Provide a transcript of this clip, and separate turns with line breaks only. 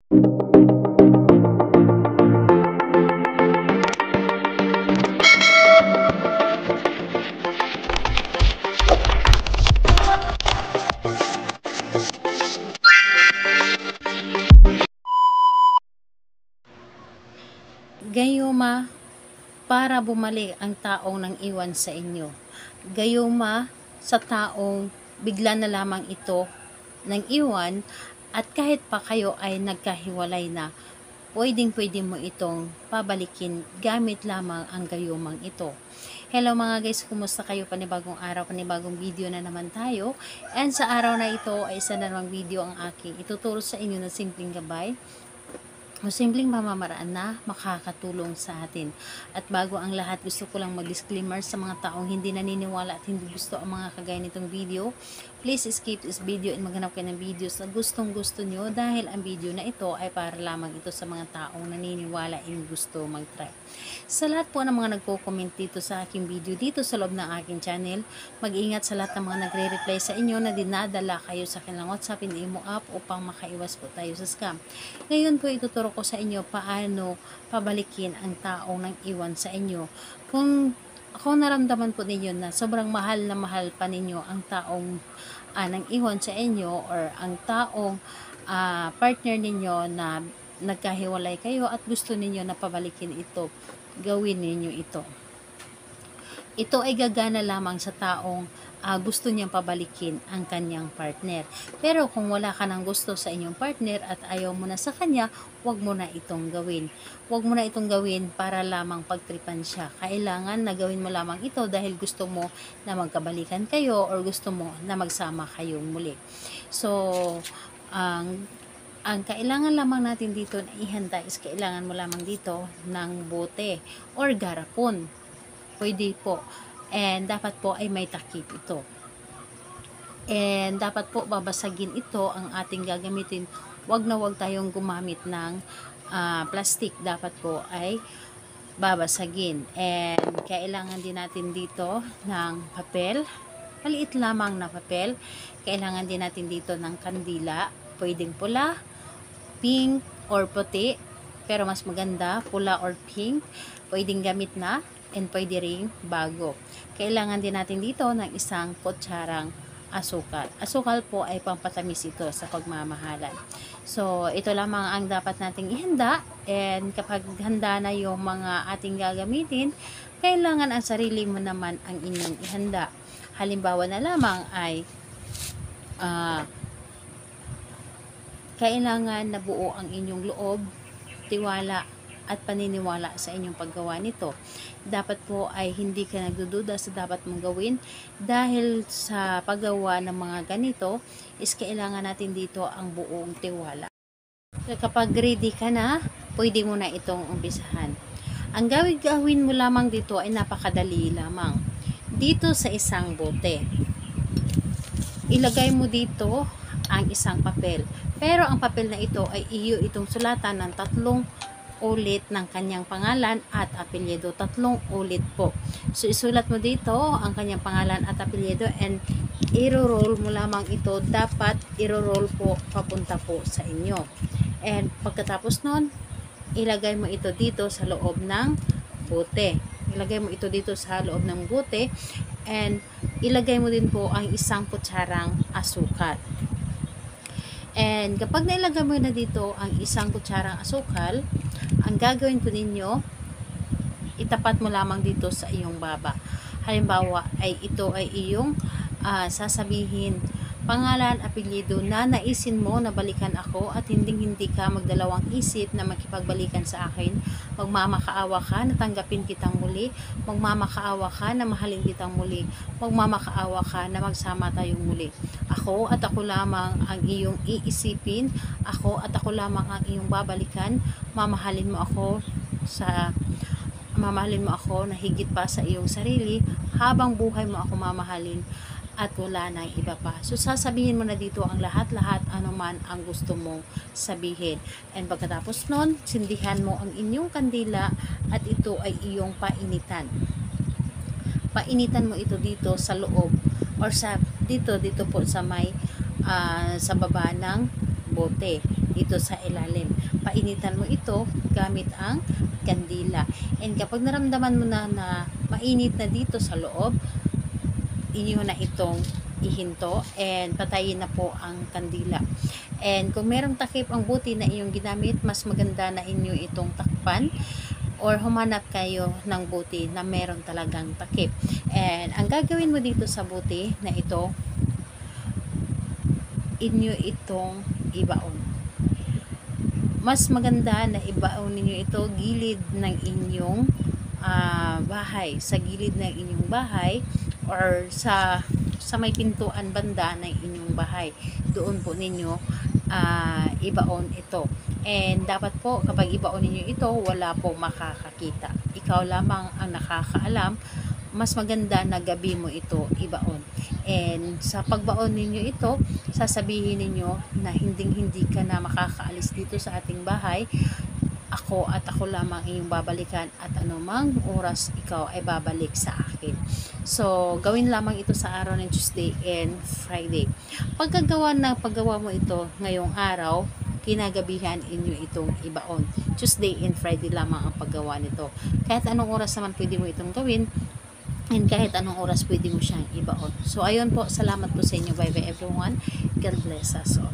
Gayuma para bumalik ang taong nang iwan sa inyo. Gayuma sa taong bigla na lamang ito nang iwan at kahit pa kayo ay nagkahiwalay na, pwede mo itong pabalikin gamit lamang ang gayumang ito. Hello mga guys, kumusta kayo? Panibagong araw, panibagong video na naman tayo. And sa araw na ito ay isa na namang video ang aking ituturo sa inyo na simpleng gabay o simpleng pamamaraan na makakatulong sa atin. At bago ang lahat, gusto ko lang mag-disclaimer sa mga taong hindi naniniwala at hindi gusto ang mga kagaya nitong video. Please skip this video and maghanap kayo ng videos na gustong gusto nyo, dahil ang video na ito ay para lamang ito sa mga taong naniniwala and gusto mag-try. Sa lahat po ng mga nagko-comment dito sa aking video dito sa loob ng aking channel, mag-ingat sa lahat ng mga nagre-reply sa inyo na dinadala kayo sa kanilang WhatsApp and Imo app upang makaiwas po tayo sa scam. Ngayon po ituturo ko sa inyo paano pabalikin ang taong nang iwan sa inyo. Kung naramdaman po ninyo na sobrang mahal na mahal pa ninyo ang taong nang iwan sa inyo, or ang taong partner ninyo na nagkahiwalay kayo at gusto ninyo na pabalikin ito, gawin ninyo ito. Ito ay gagana lamang sa taong gusto niyang pabalikin ang kanyang partner. Pero kung wala ka ng gusto sa inyong partner at ayaw mo na sa kanya, huwag mo na itong gawin. Huwag mo na itong gawin para lamang pagtripan siya. Kailangan na gawin mo lamang ito dahil gusto mo na magkabalikan kayo or gusto mo na magsama kayong muli. So, ang kailangan lamang natin dito na ihanda is kailangan mo lamang dito ng bote or garapon. Pwede po. And dapat po ay may takip ito. And dapat po babasagin ito ang ating gagamitin. Wag tayong gumamit ng plastic. Dapat po ay babasagin. And kailangan din natin dito ng papel. Maliit lamang na papel. Kailangan din natin dito ng kandila. Pwedeng pula, pink, or puti. Pero mas maganda, pula or pink. Pwedeng gamit na. And pwede ring bago. Kailangan din natin dito ng isang kutsarang asukal. Asukal po ay pampatamis ito sa pagmamahalan. So, ito lamang ang dapat nating ihanda. And kapag handa na yung mga ating gagamitin, kailangan ang sarili mo naman ang inyong ihanda. Halimbawa na lamang ay kailangan na buo ang inyong loob, tiwala, at paniniwala sa inyong paggawa nito. Dapat po ay hindi ka nagdududa sa dapat mong gawin, dahil sa paggawa ng mga ganito is kailangan natin dito ang buong tiwala. Kapag ready ka na, pwede mo na itong umpisahan. Ang gawin mo lamang dito ay napakadali lamang. Dito sa isang bote, ilagay mo dito ang isang papel. Pero ang papel na ito ay iyo itong sulatan ng 3 ulit ng kanyang pangalan at apelyido. 3 ulit po. So, isulat mo dito ang kanyang pangalan at apelyido and i-roll mo lamang ito. Dapat i-roll po papunta po sa inyo. And pagkatapos nun, ilagay mo ito dito sa loob ng bote. Ilagay mo ito dito sa loob ng bote and ilagay mo din po ang isang kutsarang asukal. And kapag nailagay mo na dito ang isang kutsarang asukal, ang gagawin po ninyo, itapat mo lamang dito sa iyong baba. Halimbawa, ito ay iyong sasabihin, pangalan, apelyido na naisin mo na balikan ako at hindi ka magdalawang isip na makipagbalikan sa akin. Magmamakaawa ka na tanggapin kitang muli. Magmamakaawa ka na mahalin kitang muli. Magmamakaawa ka na magsama tayong muli. Ako at ako lamang ang iyong iisipin. Ako at ako lamang ang iyong babalikan. Mamahalin mo ako na higit pa sa iyong sarili. Habang buhay mo ako mamahalin at wala nang iba pa. So, sasabihin mo na dito ang lahat-lahat anuman ang gusto mong sabihin. And pagkatapos nun, sindihan mo ang inyong kandila at ito ay iyong painitan. Painitan mo ito dito sa loob or dito po sa may sa baba ng bote. dito sa ilalim. Painitan mo ito gamit ang kandila. And kapag naramdaman mo na mainit na dito sa loob, inyo na itong ihinto and patayin na po ang kandila. And kung merong takip ang buti na inyong ginamit, mas maganda na inyo itong takpan or humanap kayo ng buti na meron talagang takip. And ang gagawin mo dito sa buti na ito, inyo itong ibaon. Mas maganda na ibaon ninyo ito gilid ng inyong bahay, sa gilid ng inyong bahay or sa may pintuan banda ng inyong bahay. Doon po ninyo ibaon ito. And dapat po kapag ibaon ninyo ito, wala po makakakita. Ikaw lamang ang nakakaalam. Mas maganda na gabi mo ito ibaon. And sa pagbaon ninyo ito, sasabihin ninyo na hindi ka na makakaalis dito sa ating bahay. Ako at ako lamang iyong babalikan at anumang oras ikaw ay babalik sa akin. So, gawin lamang ito sa araw ng Tuesday and Friday. Paggawa mo ito ngayong araw, kinagabihan inyo itong ibaon. Tuesday and Friday lamang ang paggawa nito. Kahit anong oras naman pwede mo itong gawin, and kahit anong oras pwede mo siyang ibaon. So, ayun po, salamat po sa inyo. Bye bye everyone. God bless us all.